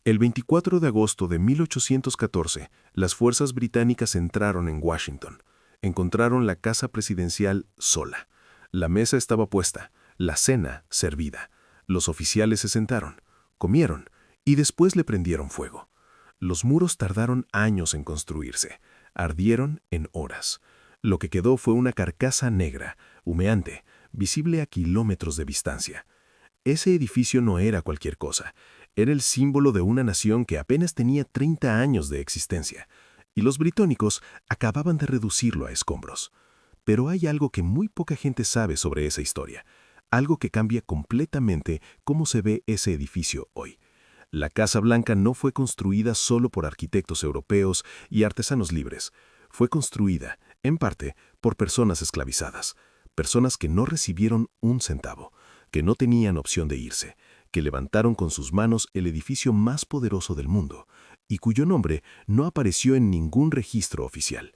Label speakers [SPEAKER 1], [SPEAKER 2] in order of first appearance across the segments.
[SPEAKER 1] El 24 de agosto de 1814, las fuerzas británicas entraron en Washington. Encontraron la casa presidencial sola. La mesa estaba puesta, la cena servida. Los oficiales se sentaron, comieron y después le prendieron fuego. Los muros tardaron años en construirse, ardieron en horas. Lo que quedó fue una carcasa negra, humeante, visible a kilómetros de distancia. Ese edificio no era cualquier cosa. Era el símbolo de una nación que apenas tenía 30 años de existencia, y los británicos acababan de reducirlo a escombros. Pero hay algo que muy poca gente sabe sobre esa historia, algo que cambia completamente cómo se ve ese edificio hoy. La Casa Blanca no fue construida solo por arquitectos europeos y artesanos libres. Fue construida, en parte, por personas esclavizadas, personas que no recibieron un centavo, que no tenían opción de irse, que levantaron con sus manos el edificio más poderoso del mundo y cuyo nombre no apareció en ningún registro oficial.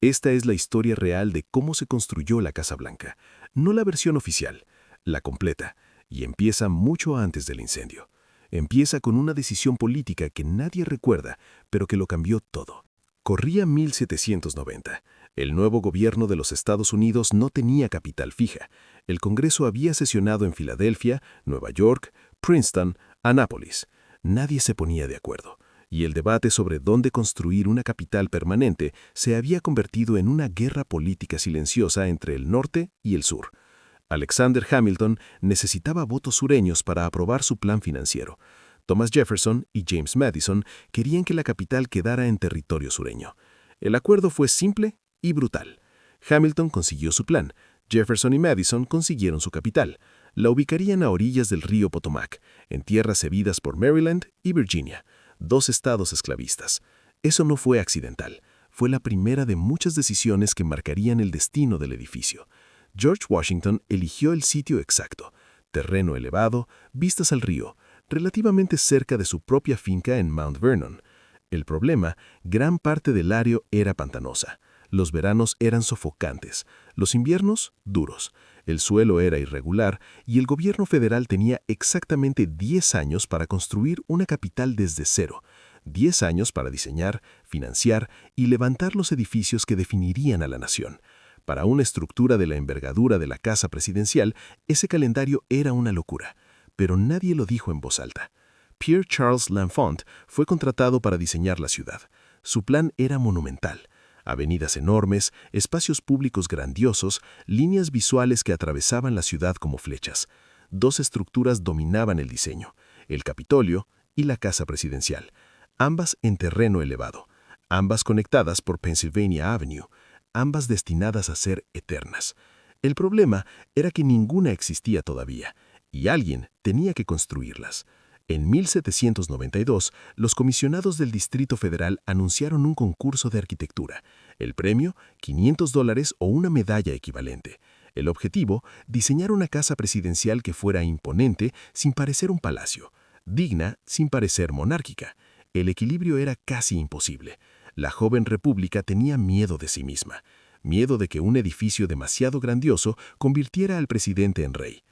[SPEAKER 1] Esta es la historia real de cómo se construyó la Casa Blanca, no la versión oficial, la completa, y empieza mucho antes del incendio. Empieza con una decisión política que nadie recuerda, pero que lo cambió todo. Corría 1790. El nuevo gobierno de los Estados Unidos no tenía capital fija. El Congreso había sesionado en Filadelfia, Nueva York, Princeton, Annapolis. Nadie se ponía de acuerdo, y el debate sobre dónde construir una capital permanente se había convertido en una guerra política silenciosa entre el norte y el sur. Alexander Hamilton necesitaba votos sureños para aprobar su plan financiero. Thomas Jefferson y James Madison querían que la capital quedara en territorio sureño. El acuerdo fue simple y brutal. Hamilton consiguió su plan. Jefferson y Madison consiguieron su capital. La ubicarían a orillas del río Potomac, en tierras cedidas por Maryland y Virginia, dos estados esclavistas. Eso no fue accidental. Fue la primera de muchas decisiones que marcarían el destino del edificio. George Washington eligió el sitio exacto, terreno elevado, vistas al río, relativamente cerca de su propia finca en Mount Vernon. El problema, gran parte del área era pantanosa. Los veranos eran sofocantes, los inviernos duros, el suelo era irregular y el gobierno federal tenía exactamente 10 años para construir una capital desde cero, 10 años para diseñar, financiar y levantar los edificios que definirían a la nación. Para una estructura de la envergadura de la casa presidencial, ese calendario era una locura, pero nadie lo dijo en voz alta. Pierre Charles L'Enfant fue contratado para diseñar la ciudad. Su plan era monumental. Avenidas enormes, espacios públicos grandiosos, líneas visuales que atravesaban la ciudad como flechas. Dos estructuras dominaban el diseño, el Capitolio y la Casa Presidencial, ambas en terreno elevado, ambas conectadas por Pennsylvania Avenue, ambas destinadas a ser eternas. El problema era que ninguna existía todavía, y alguien tenía que construirlas. En 1792, los comisionados del Distrito Federal anunciaron un concurso de arquitectura. El premio, $500 o una medalla equivalente. El objetivo, diseñar una casa presidencial que fuera imponente sin parecer un palacio, digna sin parecer monárquica. El equilibrio era casi imposible. La joven república tenía miedo de sí misma, miedo de que un edificio demasiado grandioso convirtiera al presidente en rey.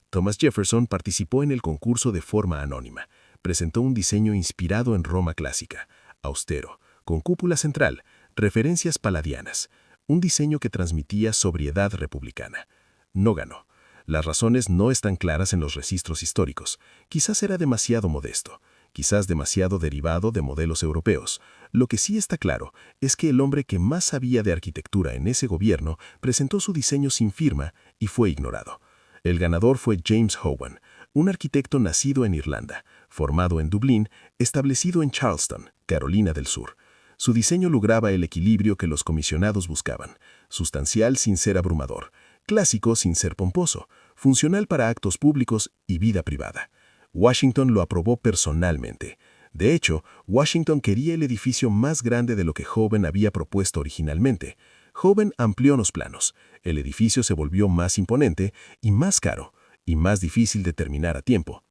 [SPEAKER 1] Thomas Jefferson participó en el concurso de forma anónima. Presentó un diseño inspirado en Roma clásica, austero, con cúpula central, referencias paladianas, un diseño que transmitía sobriedad republicana. No ganó. Las razones no están claras en los registros históricos. Quizás era demasiado modesto, quizás demasiado derivado de modelos europeos. Lo que sí está claro es que el hombre que más sabía de arquitectura en ese gobierno presentó su diseño sin firma y fue ignorado. El ganador fue James Howan, un arquitecto nacido en Irlanda, formado en Dublín, establecido en Charleston, Carolina del Sur. Su diseño lograba el equilibrio que los comisionados buscaban, sustancial sin ser abrumador, clásico sin ser pomposo, funcional para actos públicos y vida privada. Washington lo aprobó personalmente. De hecho, Washington quería el edificio más grande de lo que Howan había propuesto originalmente. Howan amplió los planos. El edificio se volvió más imponente y más caro, y más difícil de terminar a tiempo.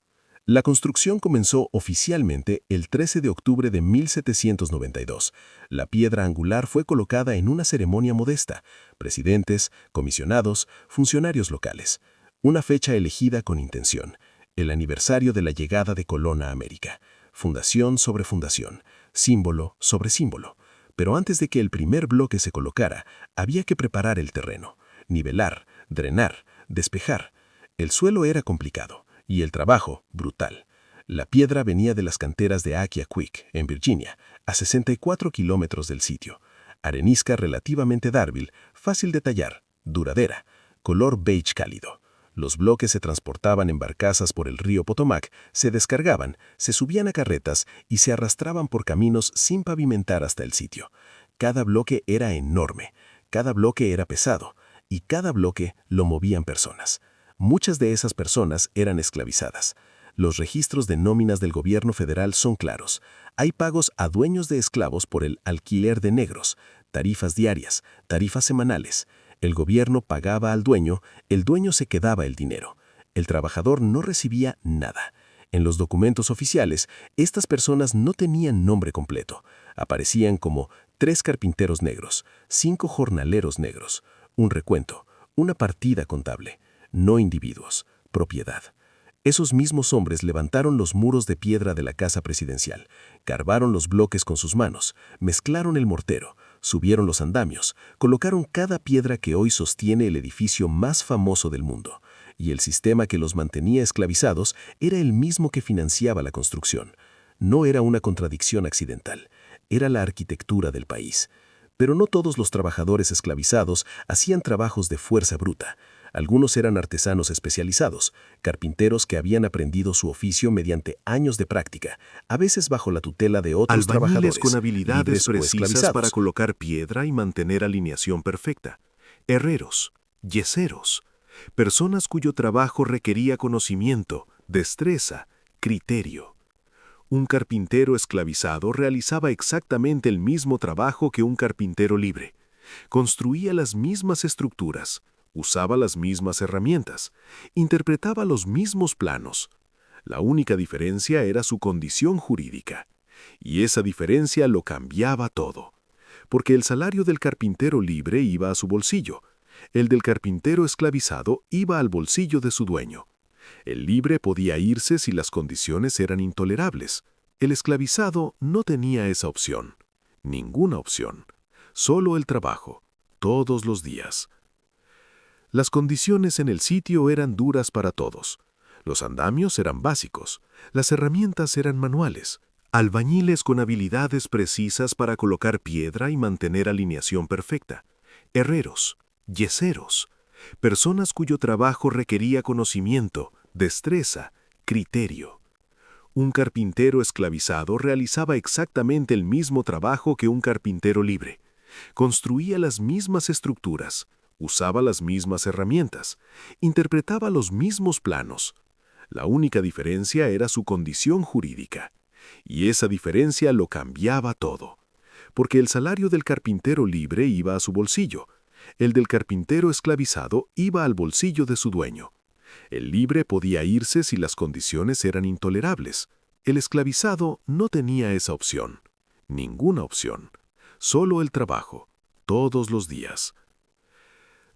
[SPEAKER 1] La construcción comenzó oficialmente el 13 de octubre de 1792. La piedra angular fue colocada en una ceremonia modesta. Presidentes, comisionados, funcionarios locales. Una fecha elegida con intención. El aniversario de la llegada de Colón a América. fundación sobre fundación, símbolo sobre símbolo. Pero antes de que el primer bloque se colocara, había que preparar el terreno, nivelar, drenar, despejar. El suelo era complicado y el trabajo brutal. La piedra venía de las canteras de Aquia Creek, en Virginia, a 64 kilómetros del sitio. Arenisca relativamente débil, fácil de tallar, duradera, color beige cálido. Los bloques se transportaban en barcazas por el río Potomac, se descargaban, se subían a carretas y se arrastraban por caminos sin pavimentar hasta el sitio. Cada bloque era enorme, cada bloque era pesado, y cada bloque lo movían personas. Muchas de esas personas eran esclavizadas. Los registros de nóminas del gobierno federal son claros. Hay pagos a dueños de esclavos por el alquiler de negros, tarifas diarias, tarifas semanales. El gobierno pagaba al dueño, el dueño se quedaba el dinero. El trabajador no recibía nada. En los documentos oficiales, estas personas no tenían nombre completo. Aparecían como 3 carpinteros negros, 5 jornaleros negros, un recuento, una partida contable, no individuos, propiedad. Esos mismos hombres levantaron los muros de piedra de la casa presidencial, carvaron los bloques con sus manos, mezclaron el mortero, subieron los andamios, colocaron cada piedra que hoy sostiene el edificio más famoso del mundo. Y el sistema que los mantenía esclavizados era el mismo que financiaba la construcción. No era una contradicción accidental, era la arquitectura del país. Pero no todos los trabajadores esclavizados hacían trabajos de fuerza bruta. Algunos eran artesanos especializados, carpinteros que habían aprendido su oficio mediante años de práctica, a veces bajo la tutela de otros trabajadores,
[SPEAKER 2] con habilidades
[SPEAKER 1] libres o
[SPEAKER 2] precisas
[SPEAKER 1] esclavizados.
[SPEAKER 2] para colocar piedra y mantener alineación perfecta. Herreros, yeseros, personas cuyo trabajo requería conocimiento, destreza, criterio. Un carpintero esclavizado realizaba exactamente el mismo trabajo que un carpintero libre. Construía las mismas estructuras, usaba las mismas herramientas, interpretaba los mismos planos. La única diferencia era su condición jurídica. Y esa diferencia lo cambiaba todo. Porque el salario del carpintero libre iba a su bolsillo. El del carpintero esclavizado iba al bolsillo de su dueño. El libre podía irse si las condiciones eran intolerables. El esclavizado no tenía esa opción. Ninguna opción. Solo el trabajo. Todos los días. Las condiciones en el sitio eran duras para todos. Los andamios eran básicos. Las herramientas eran manuales. Albañiles con habilidades precisas para colocar piedra y mantener alineación perfecta. Herreros, yeseros, personas cuyo trabajo requería conocimiento, destreza, criterio. Un carpintero esclavizado realizaba exactamente el mismo trabajo que un carpintero libre. Construía las mismas estructuras, usaba las mismas herramientas, interpretaba los mismos planos. La única diferencia era su condición jurídica. Y esa diferencia lo cambiaba todo. Porque el salario del carpintero libre iba a su bolsillo. El del carpintero esclavizado iba al bolsillo de su dueño. El libre podía irse si las condiciones eran intolerables. El esclavizado no tenía esa opción. Ninguna opción. Solo el trabajo. Todos los días.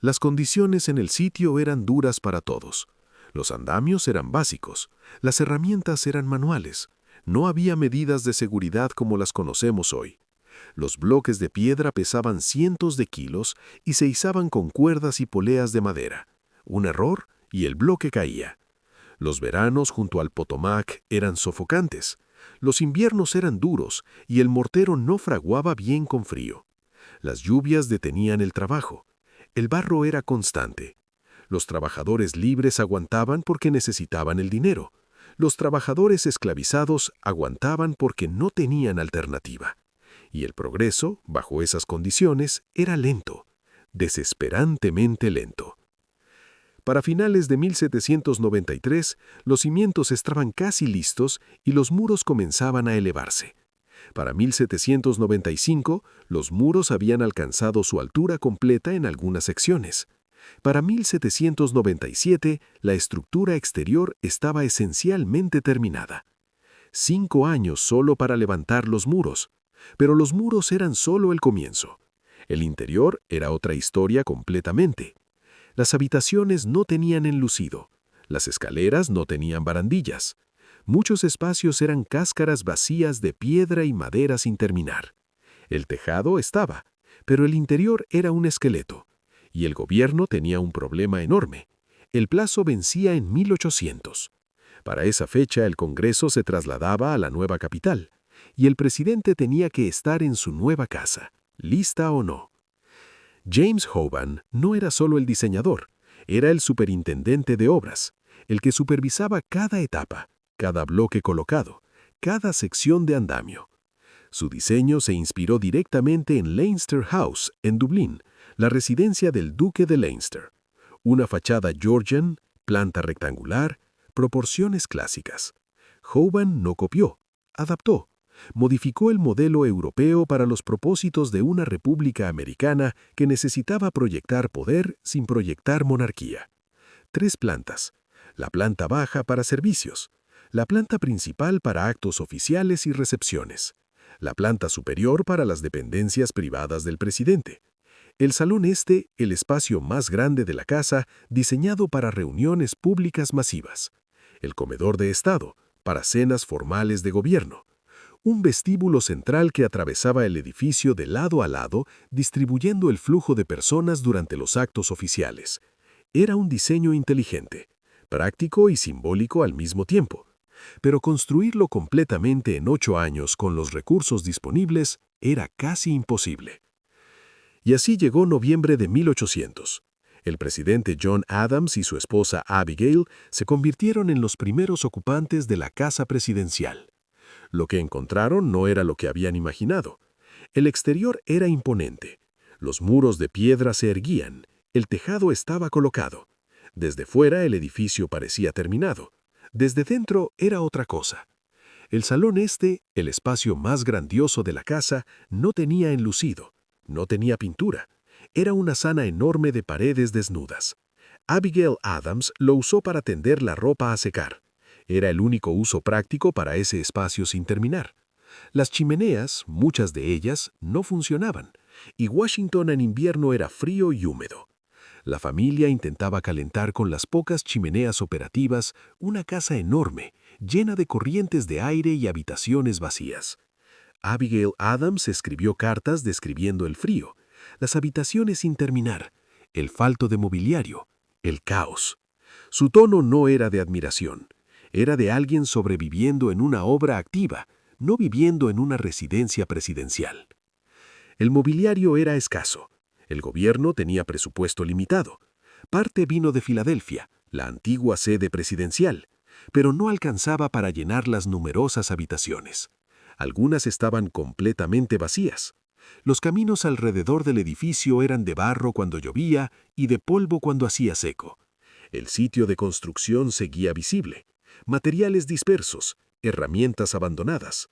[SPEAKER 2] Las condiciones en el sitio eran duras para todos. Los andamios eran básicos. Las herramientas eran manuales. No había medidas de seguridad como las conocemos hoy. Los bloques de piedra pesaban cientos de kilos y se izaban con cuerdas y poleas de madera. Un error y el bloque caía. Los veranos junto al Potomac eran sofocantes. Los inviernos eran duros y el mortero no fraguaba bien con frío. Las lluvias detenían el trabajo. El barro era constante. Los trabajadores libres aguantaban porque necesitaban el dinero. Los trabajadores esclavizados aguantaban porque no tenían alternativa. Y el progreso, bajo esas condiciones, era lento, desesperantemente lento. Para finales de 1793, los cimientos estaban casi listos y los muros comenzaban a elevarse. Para 1795, los muros habían alcanzado su altura completa en algunas secciones. Para 1797, la estructura exterior estaba esencialmente terminada. 5 años solo para levantar los muros, pero los muros eran solo el comienzo. El interior era otra historia completamente. Las habitaciones no tenían enlucido, las escaleras no tenían barandillas. Muchos espacios eran cáscaras vacías de piedra y madera sin terminar. El tejado estaba, pero el interior era un esqueleto. Y el gobierno tenía un problema enorme. El plazo vencía en 1800. Para esa fecha el Congreso se trasladaba a la nueva capital, y el presidente tenía que estar en su nueva casa, lista o no. James Hoban no era solo el diseñador, era el superintendente de obras, el que supervisaba cada etapa, cada bloque colocado, cada sección de andamio. Su diseño se inspiró directamente en Leinster House, en Dublín, la residencia del duque de Leinster. Una fachada Georgian, planta rectangular, proporciones clásicas. Hoban no copió, adaptó. Modificó el modelo europeo para los propósitos de una república americana que necesitaba proyectar poder sin proyectar monarquía. 3 plantas. La planta baja para servicios. La planta principal para actos oficiales y recepciones. La planta superior para las dependencias privadas del presidente. El salón este, el espacio más grande de la casa, diseñado para reuniones públicas masivas. El comedor de Estado, para cenas formales de gobierno. Un vestíbulo central que atravesaba el edificio de lado a lado, distribuyendo el flujo de personas durante los actos oficiales. Era un diseño inteligente, práctico y simbólico al mismo tiempo. Pero construirlo completamente en 8 años con los recursos disponibles era casi imposible. Y así llegó noviembre de 1800. El presidente John Adams y su esposa Abigail se convirtieron en los primeros ocupantes de la casa presidencial. Lo que encontraron no era lo que habían imaginado. El exterior era imponente. Los muros de piedra se erguían. El tejado estaba colocado. Desde fuera el edificio parecía terminado. Desde dentro era otra cosa. El salón este, el espacio más grandioso de la casa, no tenía enlucido, no tenía pintura. Era una zana enorme de paredes desnudas. Abigail Adams lo usó para tender la ropa a secar. Era el único uso práctico para ese espacio sin terminar. Las chimeneas, muchas de ellas, no funcionaban, y Washington en invierno era frío y húmedo. La familia intentaba calentar con las pocas chimeneas operativas una casa enorme, llena de corrientes de aire y habitaciones vacías. Abigail Adams escribió cartas describiendo el frío, las habitaciones sin terminar, el falto de mobiliario, el caos. Su tono no era de admiración. Era de alguien sobreviviendo en una obra activa, no viviendo en una residencia presidencial. El mobiliario era escaso. El gobierno tenía presupuesto limitado. Parte vino de Filadelfia, la antigua sede presidencial, pero no alcanzaba para llenar las numerosas habitaciones. Algunas estaban completamente vacías. Los caminos alrededor del edificio eran de barro cuando llovía y de polvo cuando hacía seco. El sitio de construcción seguía visible. Materiales dispersos, herramientas abandonadas,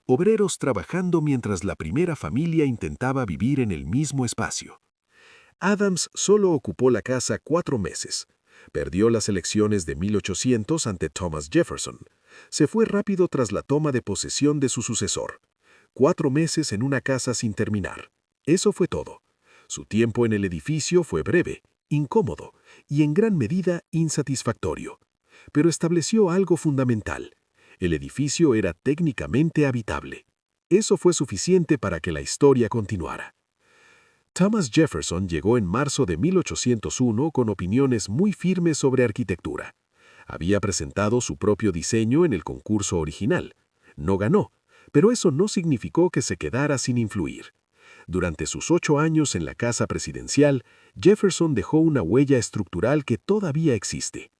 [SPEAKER 2] obreros trabajando mientras la primera familia intentaba vivir en el mismo espacio. Adams solo ocupó la casa 4 meses. Perdió las elecciones de 1800 ante Thomas Jefferson. Se fue rápido tras la toma de posesión de su sucesor. 4 meses en una casa sin terminar. Eso fue todo. Su tiempo en el edificio fue breve, incómodo y en gran medida insatisfactorio. Pero estableció algo fundamental. El edificio era técnicamente habitable. Eso fue suficiente para que la historia continuara. Thomas Jefferson llegó en marzo de 1801 con opiniones muy firmes sobre arquitectura. Había presentado su propio diseño en el concurso original. No ganó, pero eso no significó que se quedara sin influir. Durante sus 8 años en la casa presidencial, Jefferson dejó una huella estructural que todavía existe.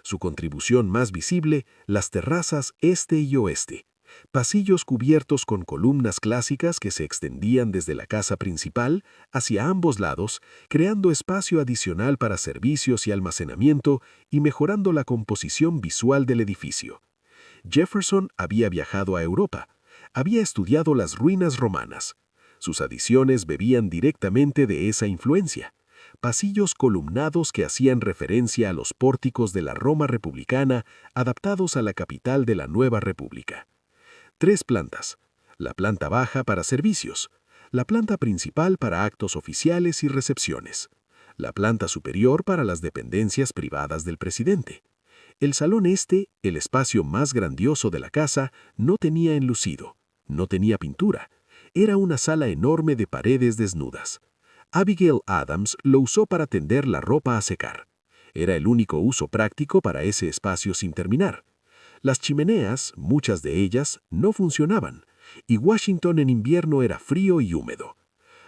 [SPEAKER 2] Su contribución más visible, las terrazas este y oeste, pasillos cubiertos con columnas clásicas que se extendían desde la casa principal hacia ambos lados, creando espacio adicional para servicios y almacenamiento y mejorando la composición visual del edificio. Jefferson había viajado a Europa, había estudiado las ruinas romanas. Sus adiciones bebían directamente de esa influencia. Pasillos columnados que hacían referencia a los pórticos de la Roma republicana adaptados a la capital de la nueva república. 3 plantas. La planta baja para servicios. La planta principal para actos oficiales y recepciones. La planta superior para las dependencias privadas del presidente. El salón este, el espacio más grandioso de la casa, no tenía enlucido, no tenía pintura. Era una sala enorme de paredes desnudas. Abigail Adams lo usó para tender la ropa a secar. Era el único uso práctico para ese espacio sin terminar. Las chimeneas, muchas de ellas, no funcionaban, y Washington en invierno era frío y húmedo.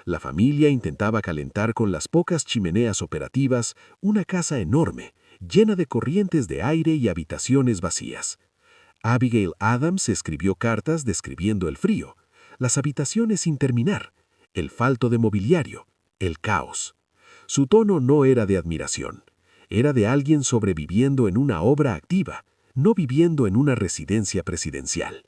[SPEAKER 2] La familia intentaba calentar con las pocas chimeneas operativas una casa enorme, llena de corrientes de aire y habitaciones vacías. Abigail Adams escribió cartas describiendo el frío, las habitaciones sin terminar, el falto de mobiliario, el caos. Su tono no era de admiración, era de alguien sobreviviendo en una obra activa, no viviendo en una residencia presidencial.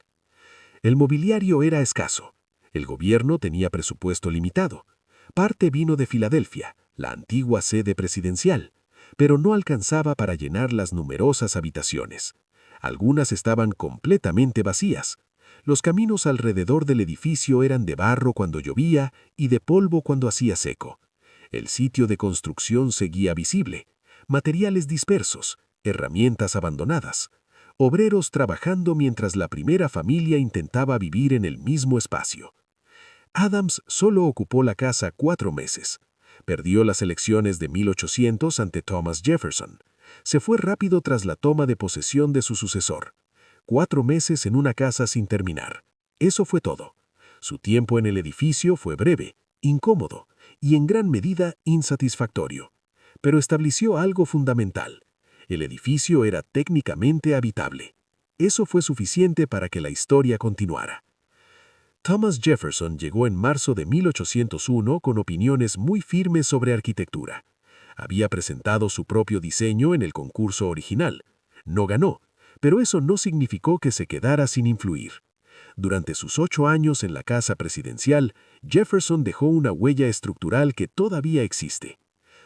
[SPEAKER 2] El mobiliario era escaso. El gobierno tenía presupuesto limitado. Parte vino de Filadelfia, la antigua sede presidencial, pero no alcanzaba para llenar las numerosas habitaciones. Algunas estaban completamente vacías. Los caminos alrededor del edificio eran de barro cuando llovía y de polvo cuando hacía seco. El sitio de construcción seguía visible. Materiales dispersos, herramientas abandonadas. Obreros trabajando mientras la primera familia intentaba vivir en el mismo espacio. Adams solo ocupó la casa 4 meses. Perdió las elecciones de 1800 ante Thomas Jefferson. Se fue rápido tras la toma de posesión de su sucesor. 4 meses en una casa sin terminar. Eso fue todo. Su tiempo en el edificio fue breve, incómodo y en gran medida insatisfactorio. Pero estableció algo fundamental. El edificio era técnicamente habitable. Eso fue suficiente para que la historia continuara. Thomas Jefferson llegó en marzo de 1801 con opiniones muy firmes sobre arquitectura. Había presentado su propio diseño en el concurso original. No ganó, pero eso no significó que se quedara sin influir. Durante sus 8 años en la casa presidencial, Jefferson dejó una huella estructural que todavía existe.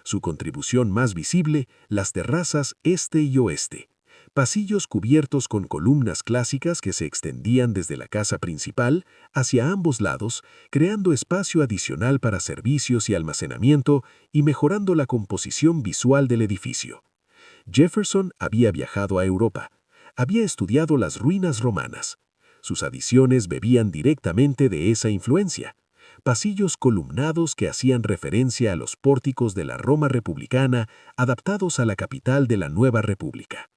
[SPEAKER 2] Su contribución más visible, las terrazas este y oeste. Pasillos cubiertos con columnas clásicas que se extendían desde la casa principal hacia ambos lados, creando espacio adicional para servicios y almacenamiento y mejorando la composición visual del edificio. Jefferson había viajado a Europa. Había estudiado las ruinas romanas. Sus adiciones bebían directamente de esa influencia. Pasillos columnados que hacían referencia a los pórticos de la Roma republicana adaptados a la capital de la nueva república.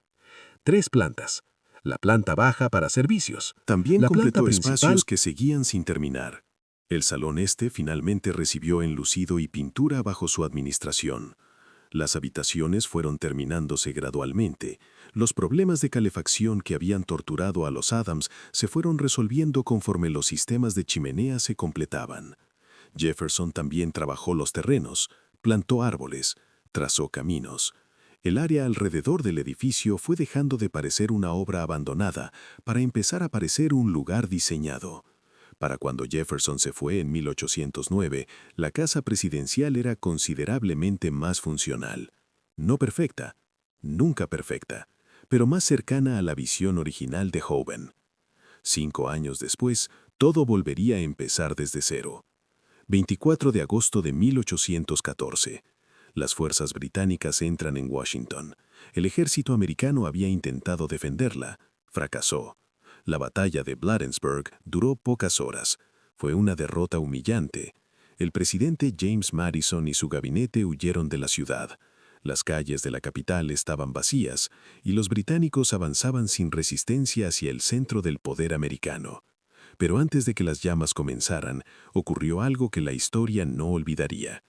[SPEAKER 2] 3 plantas. La planta baja para servicios.
[SPEAKER 1] También
[SPEAKER 2] La planta
[SPEAKER 1] completó
[SPEAKER 2] principal.
[SPEAKER 1] espacios que seguían sin terminar. El salón este finalmente recibió enlucido y pintura bajo su administración. Las habitaciones fueron terminándose gradualmente. Los problemas de calefacción que habían torturado a los Adams se fueron resolviendo conforme los sistemas de chimenea se completaban. Jefferson también trabajó los terrenos, plantó árboles, trazó caminos. El área alrededor del edificio fue dejando de parecer una obra abandonada para empezar a parecer un lugar diseñado. Para cuando Jefferson se fue en 1809, la casa presidencial era considerablemente más funcional. No perfecta, nunca perfecta, pero más cercana a la visión original de Hoban. 5 años después, todo volvería a empezar desde cero. 24 de agosto de 1814. Las fuerzas británicas entran en Washington. El ejército americano había intentado defenderla. Fracasó. La batalla de Bladensburg duró pocas horas. Fue una derrota humillante. El presidente James Madison y su gabinete huyeron de la ciudad. Las calles de la capital estaban vacías y los británicos avanzaban sin resistencia hacia el centro del poder americano. Pero antes de que las llamas comenzaran, ocurrió algo que la historia no olvidaría.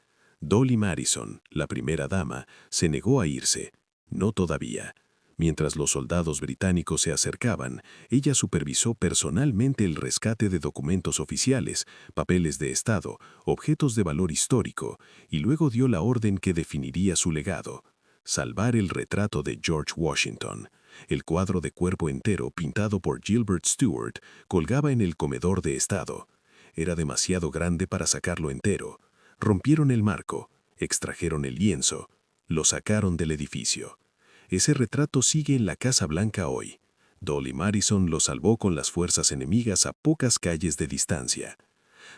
[SPEAKER 1] Dolly Madison, la primera dama, se negó a irse. No todavía. Mientras los soldados británicos se acercaban, ella supervisó personalmente el rescate de documentos oficiales, papeles de Estado, objetos de valor histórico, y luego dio la orden que definiría su legado: salvar el retrato de George Washington. El cuadro de cuerpo entero, pintado por Gilbert Stuart, colgaba en el comedor de Estado. Era demasiado grande para sacarlo entero. Rompieron el marco, extrajeron el lienzo, lo sacaron del edificio. Ese retrato sigue en la Casa Blanca hoy. Dolly Madison lo salvó con las fuerzas enemigas a pocas calles de distancia.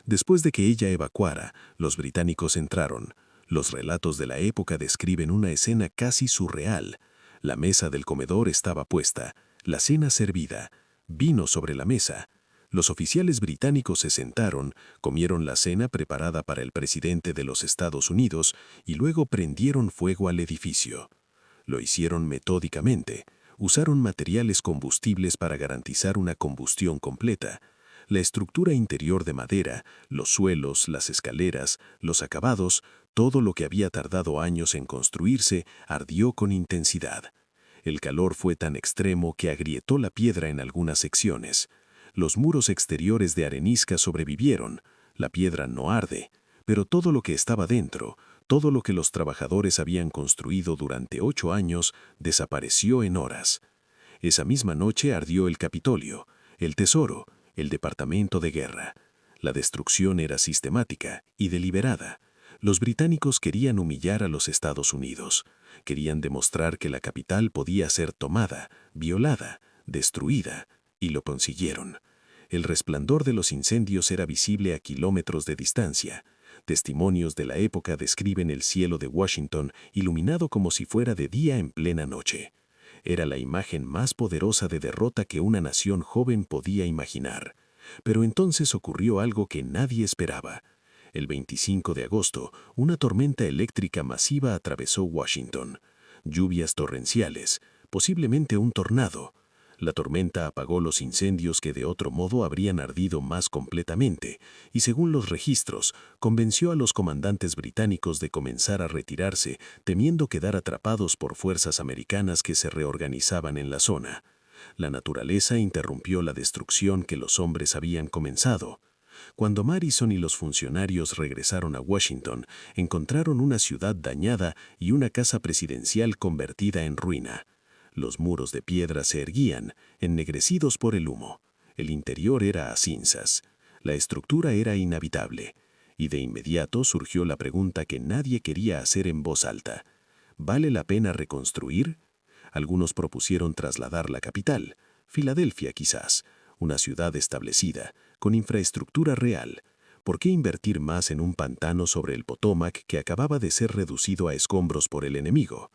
[SPEAKER 1] Después de que ella evacuara, los británicos entraron. Los relatos de la época describen una escena casi surreal. La mesa del comedor estaba puesta, la cena servida, vino sobre la mesa. Los oficiales británicos se sentaron, comieron la cena preparada para el presidente de los Estados Unidos y luego prendieron fuego al edificio. Lo hicieron metódicamente. Usaron materiales combustibles para garantizar una combustión completa. La estructura interior de madera, los suelos, las escaleras, los acabados, todo lo que había tardado años en construirse, ardió con intensidad. El calor fue tan extremo que agrietó la piedra en algunas secciones. Los muros exteriores de arenisca sobrevivieron. La piedra no arde, pero todo lo que estaba dentro, todo lo que los trabajadores habían construido durante 8 años, desapareció en horas. Esa misma noche ardió el Capitolio, el Tesoro, el Departamento de Guerra. La destrucción era sistemática y deliberada. Los británicos querían humillar a los Estados Unidos. Querían demostrar que la capital podía ser tomada, violada, destruida, y lo consiguieron. El resplandor de los incendios era visible a kilómetros de distancia. Testimonios de la época describen el cielo de Washington iluminado como si fuera de día en plena noche. Era la imagen más poderosa de derrota que una nación joven podía imaginar. Pero entonces ocurrió algo que nadie esperaba. El 25 de agosto, una tormenta eléctrica masiva atravesó Washington. Lluvias torrenciales, posiblemente un tornado. La tormenta apagó los incendios que de otro modo habrían ardido más completamente, y según los registros, convenció a los comandantes británicos de comenzar a retirarse, temiendo quedar atrapados por fuerzas americanas que se reorganizaban en la zona. La naturaleza interrumpió la destrucción que los hombres habían comenzado. Cuando Madison y los funcionarios regresaron a Washington, encontraron una ciudad dañada y una casa presidencial convertida en ruina. Los muros de piedra se erguían, ennegrecidos por el humo. El interior era a cinzas. La estructura era inhabitable. Y de inmediato surgió la pregunta que nadie quería hacer en voz alta. ¿Vale la pena reconstruir? Algunos propusieron trasladar la capital, Filadelfia quizás, una ciudad establecida, con infraestructura real. ¿Por qué invertir más en un pantano sobre el Potomac que acababa de ser reducido a escombros por el enemigo?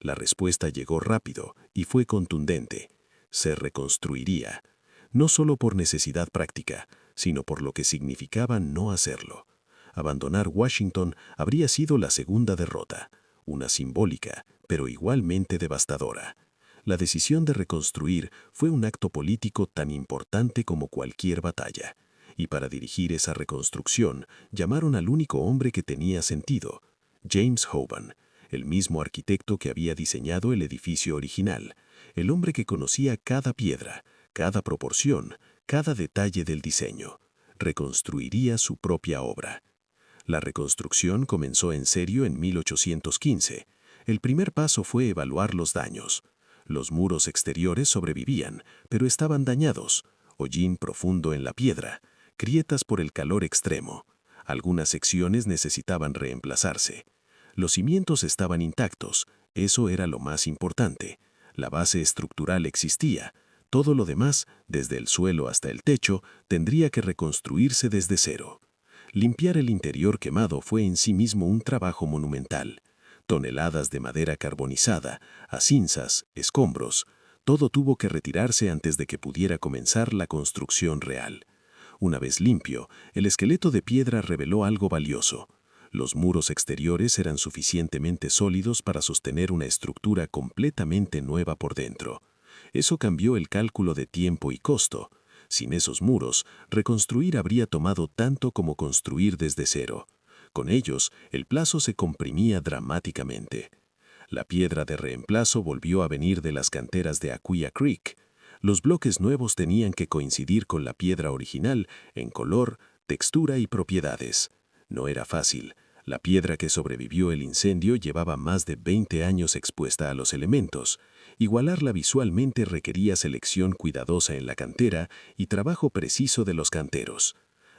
[SPEAKER 1] La respuesta llegó rápido y fue contundente. Se reconstruiría, no solo por necesidad práctica, sino por lo que significaba no hacerlo. Abandonar Washington habría sido la segunda derrota, una simbólica, pero igualmente devastadora. La decisión de reconstruir fue un acto político tan importante como cualquier batalla, y para dirigir esa reconstrucción llamaron al único hombre que tenía sentido, James Hoban, el mismo arquitecto que había diseñado el edificio original, el hombre que conocía cada piedra, cada proporción, cada detalle del diseño. Reconstruiría su propia obra. La reconstrucción comenzó en serio en 1815. El primer paso fue evaluar los daños. Los muros exteriores sobrevivían, pero estaban dañados, hollín profundo en la piedra, grietas por el calor extremo. Algunas secciones necesitaban reemplazarse. Los cimientos estaban intactos, eso era lo más importante. La base estructural existía. Todo lo demás, desde el suelo hasta el techo, tendría que reconstruirse desde cero. Limpiar el interior quemado fue en sí mismo un trabajo monumental. Toneladas de madera carbonizada, cinzas, escombros, todo tuvo que retirarse antes de que pudiera comenzar la construcción real. Una vez limpio, el esqueleto de piedra reveló algo valioso. Los muros exteriores eran suficientemente sólidos para sostener una estructura completamente nueva por dentro. Eso cambió el cálculo de tiempo y costo. Sin esos muros, reconstruir habría tomado tanto como construir desde cero. Con ellos, el plazo se comprimía dramáticamente. La piedra de reemplazo volvió a venir de las canteras de Aquia Creek. Los bloques nuevos tenían que coincidir con la piedra original en color, textura y propiedades. No era fácil. La piedra que sobrevivió el incendio llevaba más de 20 años expuesta a los elementos. Igualarla visualmente requería selección cuidadosa en la cantera y trabajo preciso de los canteros.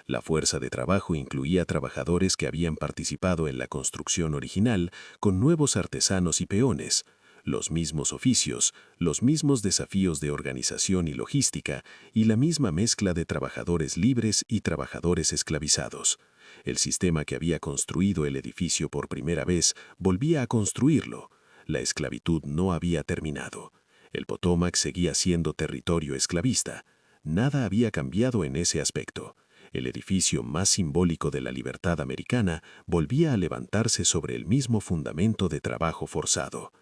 [SPEAKER 1] La fuerza de trabajo incluía trabajadores que habían participado en la construcción original con nuevos artesanos y peones, los mismos oficios, los mismos desafíos de organización y logística y la misma mezcla de trabajadores libres y trabajadores esclavizados. El sistema que había construido el edificio por primera vez volvía a construirlo.
[SPEAKER 2] La esclavitud no había terminado. El Potomac seguía siendo territorio esclavista. Nada había cambiado en ese aspecto. El edificio más simbólico de la libertad americana volvía a levantarse sobre el mismo fundamento de trabajo forzado.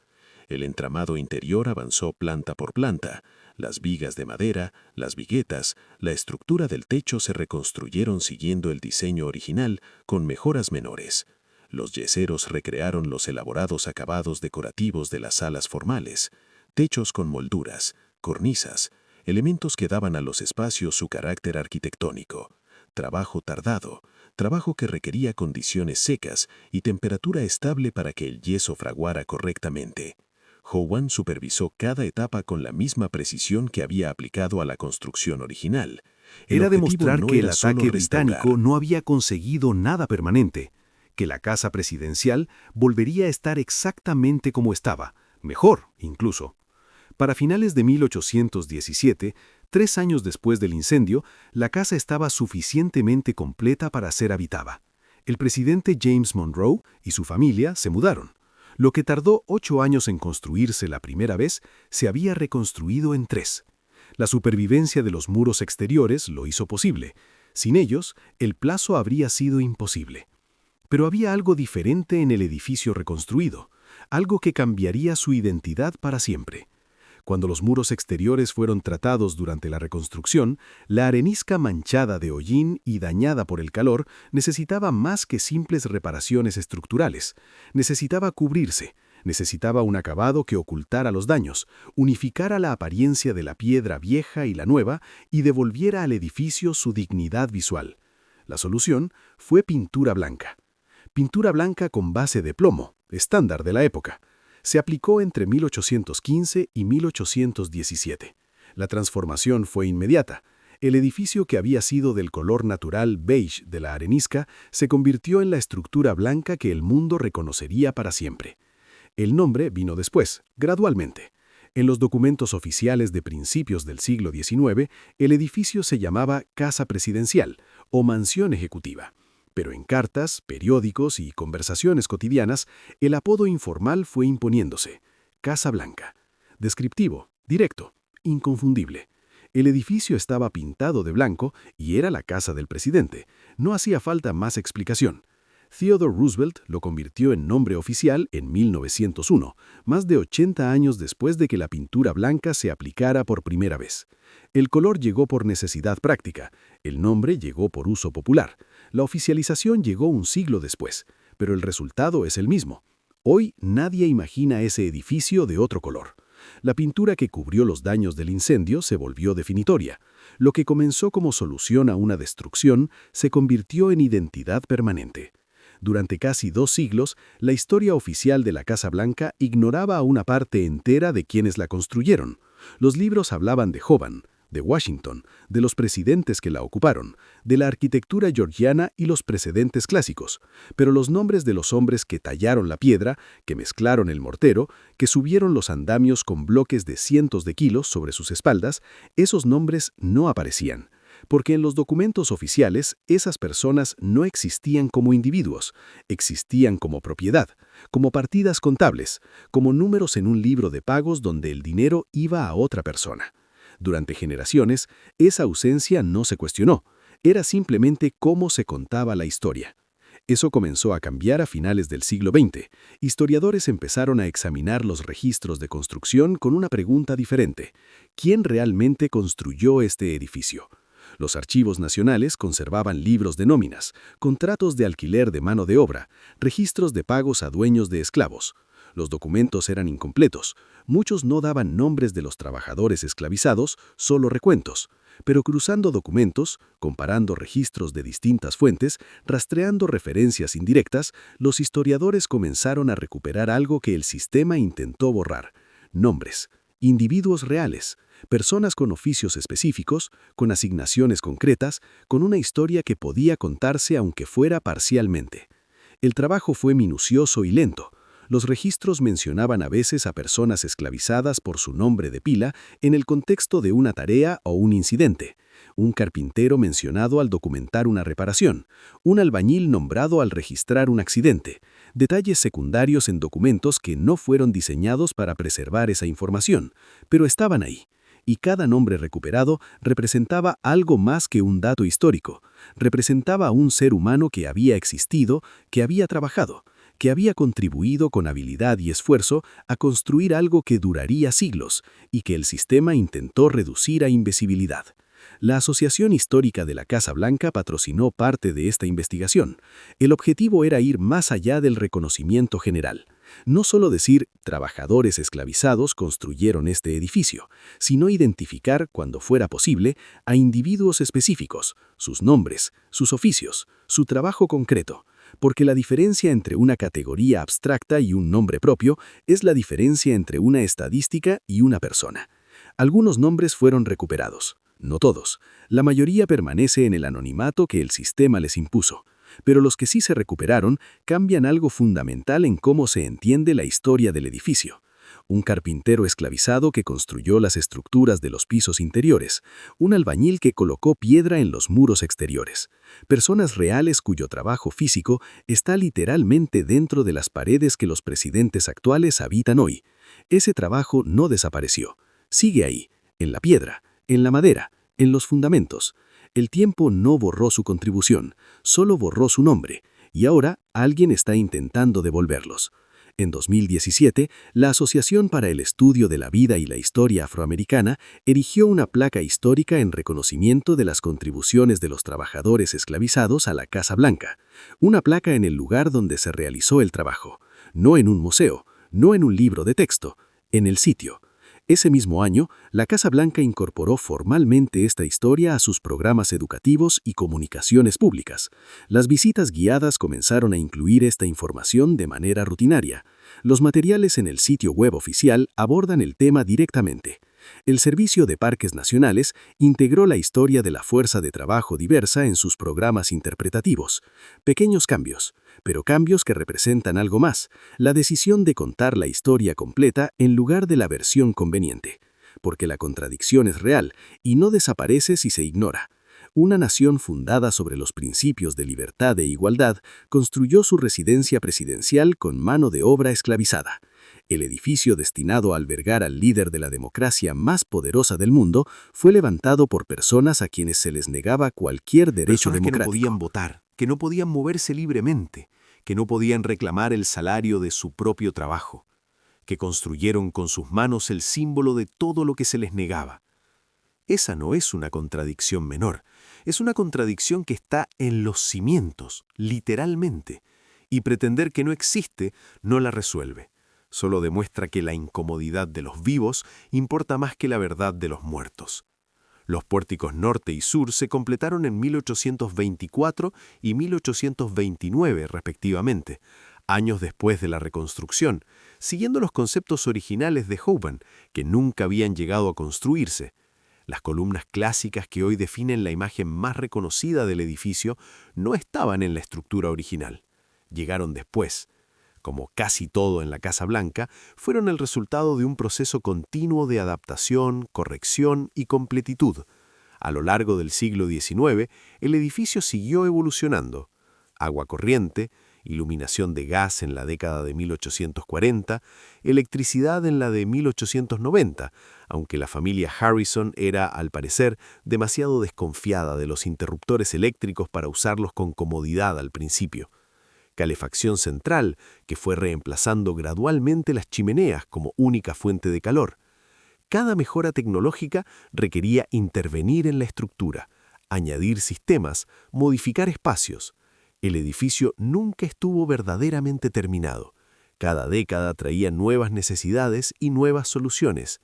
[SPEAKER 2] El entramado interior avanzó planta por planta. Las vigas de madera, las viguetas, la estructura del techo se reconstruyeron siguiendo el diseño original con mejoras menores. Los yeseros recrearon los elaborados acabados decorativos de las salas formales, techos con molduras, cornisas, elementos que daban a los espacios su carácter arquitectónico. Trabajo tardado, trabajo que requería condiciones secas y temperatura estable para que el yeso fraguara correctamente. Howan supervisó cada etapa con la misma precisión que había aplicado a la construcción original.
[SPEAKER 3] Era demostrar que el
[SPEAKER 2] solo
[SPEAKER 3] ataque
[SPEAKER 2] restaurar.
[SPEAKER 3] británico no había conseguido nada permanente, que la casa presidencial volvería a estar exactamente como estaba, mejor incluso. Para finales de 1817, 3 años después del incendio, la casa estaba suficientemente completa para ser habitada. El presidente James Monroe y su familia se mudaron. Lo que tardó 8 años en construirse la primera vez, se había reconstruido en 3. La supervivencia de los muros exteriores lo hizo posible. Sin ellos, el plazo habría sido imposible. Pero había algo diferente en el edificio reconstruido, algo que cambiaría su identidad para siempre. Cuando los muros exteriores fueron tratados durante la reconstrucción, la arenisca manchada de hollín y dañada por el calor necesitaba más que simples reparaciones estructurales. Necesitaba cubrirse, necesitaba un acabado que ocultara los daños, unificara la apariencia de la piedra vieja y la nueva y devolviera al edificio su dignidad visual. La solución fue pintura blanca. Pintura blanca con base de plomo, estándar de la época. Se aplicó entre 1815 y 1817. La transformación fue inmediata. El edificio que había sido del color natural beige de la arenisca se convirtió en la estructura blanca que el mundo reconocería para siempre. El nombre vino después, gradualmente. En los documentos oficiales de principios del siglo XIX, el edificio se llamaba Casa Presidencial o Mansión Ejecutiva. Pero en cartas, periódicos y conversaciones cotidianas, el apodo informal fue imponiéndose: Casa Blanca. Descriptivo, directo, inconfundible. El edificio estaba pintado de blanco y era la casa del presidente. No hacía falta más explicación. Theodore Roosevelt lo convirtió en nombre oficial en 1901, más de 80 años después de que la pintura blanca se aplicara por primera vez. El color llegó por necesidad práctica, el nombre llegó por uso popular. La oficialización llegó un siglo después, pero el resultado es el mismo. Hoy nadie imagina ese edificio de otro color. La pintura que cubrió los daños del incendio se volvió definitoria. Lo que comenzó como solución a una destrucción se convirtió en identidad permanente. Durante casi 2 siglos, la historia oficial de la Casa Blanca ignoraba a una parte entera de quienes la construyeron. Los libros hablaban de Hovan, de Washington, de los presidentes que la ocuparon, de la arquitectura georgiana y los precedentes clásicos, pero los nombres de los hombres que tallaron la piedra, que mezclaron el mortero, que subieron los andamios con bloques de cientos de kilos sobre sus espaldas, esos nombres no aparecían. Porque en los documentos oficiales esas personas no existían como individuos, existían como propiedad, como partidas contables, como números en un libro de pagos donde el dinero iba a otra persona. Durante generaciones, esa ausencia no se cuestionó, era simplemente cómo se contaba la historia. Eso comenzó a cambiar a finales del siglo XX. Historiadores empezaron a examinar los registros de construcción con una pregunta diferente: ¿quién realmente construyó este edificio? Los archivos nacionales conservaban libros de nóminas, contratos de alquiler de mano de obra, registros de pagos a dueños de esclavos. Los documentos eran incompletos. Muchos no daban nombres de los trabajadores esclavizados, solo recuentos. Pero cruzando documentos, comparando registros de distintas fuentes, rastreando referencias indirectas, los historiadores comenzaron a recuperar algo que el sistema intentó borrar: nombres, individuos reales, personas con oficios específicos, con asignaciones concretas, con una historia que podía contarse aunque fuera parcialmente. El trabajo fue minucioso y lento. Los registros mencionaban a veces a personas esclavizadas por su nombre de pila en el contexto de una tarea o un incidente. Un carpintero mencionado al documentar una reparación, un albañil nombrado al registrar un accidente. detalles secundarios en documentos que no fueron diseñados para preservar esa información, pero estaban ahí. Y cada nombre recuperado representaba algo más que un dato histórico. Representaba a un ser humano que había existido, que había trabajado, que había contribuido con habilidad y esfuerzo a construir algo que duraría siglos y que el sistema intentó reducir a invisibilidad. La Asociación Histórica de la Casa Blanca patrocinó parte de esta investigación. El objetivo era ir más allá del reconocimiento general. No solo decir trabajadores esclavizados construyeron este edificio, sino identificar, cuando fuera posible, a individuos específicos, sus nombres, sus oficios, su trabajo concreto, porque la diferencia entre una categoría abstracta y un nombre propio es la diferencia entre una estadística y una persona. Algunos nombres fueron recuperados, no todos. La mayoría permanece en el anonimato que el sistema les impuso. Pero los que sí se recuperaron cambian algo fundamental en cómo se entiende la historia del edificio. Un carpintero esclavizado que construyó las estructuras de los pisos interiores, un albañil que colocó piedra en los muros exteriores, personas reales cuyo trabajo físico está literalmente dentro de las paredes que los presidentes actuales habitan hoy. Ese trabajo no desapareció, sigue ahí, en la piedra, en la madera, en los fundamentos. El tiempo no borró su contribución, solo borró su nombre, y ahora alguien está intentando devolverlos. En 2017, la Asociación para el Estudio de la Vida y la Historia Afroamericana erigió una placa histórica en reconocimiento de las contribuciones de los trabajadores esclavizados a la Casa Blanca, una placa en el lugar donde se realizó el trabajo, no en un museo, no en un libro de texto, en el sitio. Ese mismo año, la Casa Blanca incorporó formalmente esta historia a sus programas educativos y comunicaciones públicas. Las visitas guiadas comenzaron a incluir esta información de manera rutinaria. Los materiales en el sitio web oficial abordan el tema directamente. El Servicio de Parques Nacionales integró la historia de la fuerza de trabajo diversa en sus programas interpretativos. Pequeños cambios, pero cambios que representan algo más, la decisión de contar la historia completa en lugar de la versión conveniente. Porque la contradicción es real y no desaparece si se ignora. Una nación fundada sobre los principios de libertad e igualdad construyó su residencia presidencial con mano de obra esclavizada. El edificio destinado a albergar al líder de la democracia más poderosa del mundo fue levantado por personas a quienes se les negaba cualquier derecho democrático.
[SPEAKER 2] Que no podían votar, que no podían moverse libremente, que no podían reclamar el salario de su propio trabajo, que construyeron con sus manos el símbolo de todo lo que se les negaba. Esa no es una contradicción menor, es una contradicción que está en los cimientos, literalmente, y pretender que no existe no la resuelve. Solo demuestra que la incomodidad de los vivos importa más que la verdad de los muertos. Los pórticos norte y sur se completaron en 1824 y 1829, respectivamente, años después de la reconstrucción, siguiendo los conceptos originales de Hoban, que nunca habían llegado a construirse. Las columnas clásicas que hoy definen la imagen más reconocida del edificio no estaban en la estructura original. Llegaron después. Como casi todo en la Casa Blanca, fueron el resultado de un proceso continuo de adaptación, corrección y completitud. A lo largo del siglo XIX, el edificio siguió evolucionando. Agua corriente, iluminación de gas en la década de 1840, electricidad en la de 1890, aunque la familia Harrison era, al parecer, demasiado desconfiada de los interruptores eléctricos para usarlos con comodidad al principio. Calefacción central, que fue reemplazando gradualmente las chimeneas como única fuente de calor. Cada mejora tecnológica requería intervenir en la estructura, añadir sistemas, modificar espacios. El edificio nunca estuvo verdaderamente terminado. Cada década traía nuevas necesidades y nuevas soluciones.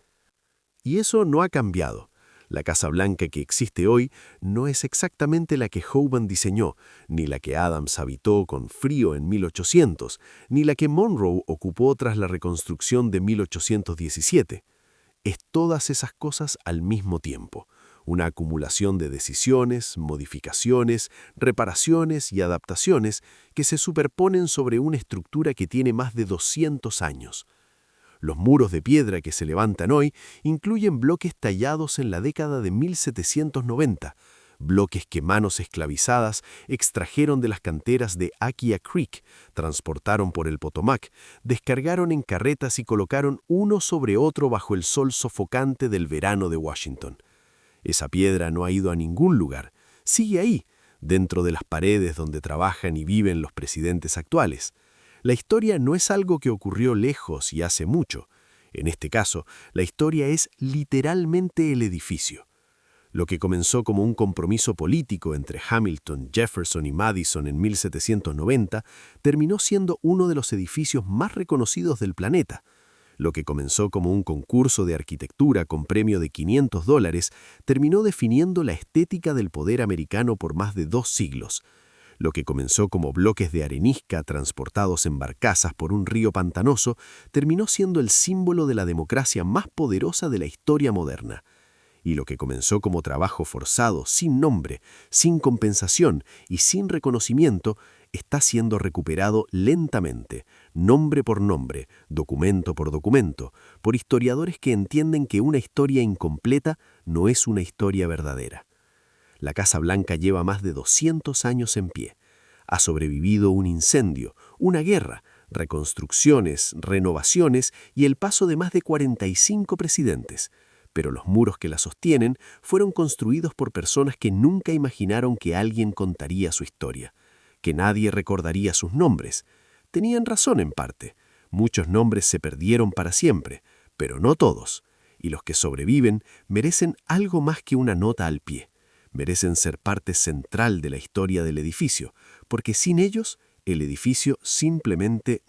[SPEAKER 2] Y eso no ha cambiado. La Casa Blanca que existe hoy no es exactamente la que Hoban diseñó, ni la que Adams habitó con frío en 1800, ni la que Monroe ocupó tras la reconstrucción de 1817. Es todas esas cosas al mismo tiempo, una acumulación de decisiones, modificaciones, reparaciones y adaptaciones que se superponen sobre una estructura que tiene más de 200 años. Los muros de piedra que se levantan hoy incluyen bloques tallados en la década de 1790, bloques que manos esclavizadas extrajeron de las canteras de Aquia Creek, transportaron por el Potomac, descargaron en carretas y colocaron uno sobre otro bajo el sol sofocante del verano de Washington. Esa piedra no ha ido a ningún lugar, sigue ahí, dentro de las paredes donde trabajan y viven los presidentes actuales. La historia no es algo que ocurrió lejos y hace mucho. En este caso, la historia es literalmente el edificio. Lo que comenzó como un compromiso político entre Hamilton, Jefferson y Madison en 1790 terminó siendo uno de los edificios más reconocidos del planeta. Lo que comenzó como un concurso de arquitectura con premio de $500 terminó definiendo la estética del poder americano por más de 2 siglos. Lo que comenzó como bloques de arenisca transportados en barcazas por un río pantanoso terminó siendo el símbolo de la democracia más poderosa de la historia moderna. Y lo que comenzó como trabajo forzado, sin nombre, sin compensación y sin reconocimiento, está siendo recuperado lentamente, nombre por nombre, documento por documento, por historiadores que entienden que una historia incompleta no es una historia verdadera. La Casa Blanca lleva más de 200 años en pie. Ha sobrevivido un incendio, una guerra, reconstrucciones, renovaciones y el paso de más de 45 presidentes. Pero los muros que la sostienen fueron construidos por personas que nunca imaginaron que alguien contaría su historia, que nadie recordaría sus nombres. Tenían razón en parte. Muchos nombres se perdieron para siempre, pero no todos. Y los que sobreviven merecen algo más que una nota al pie. Merecen ser parte central de la historia del edificio, porque sin ellos, el edificio simplemente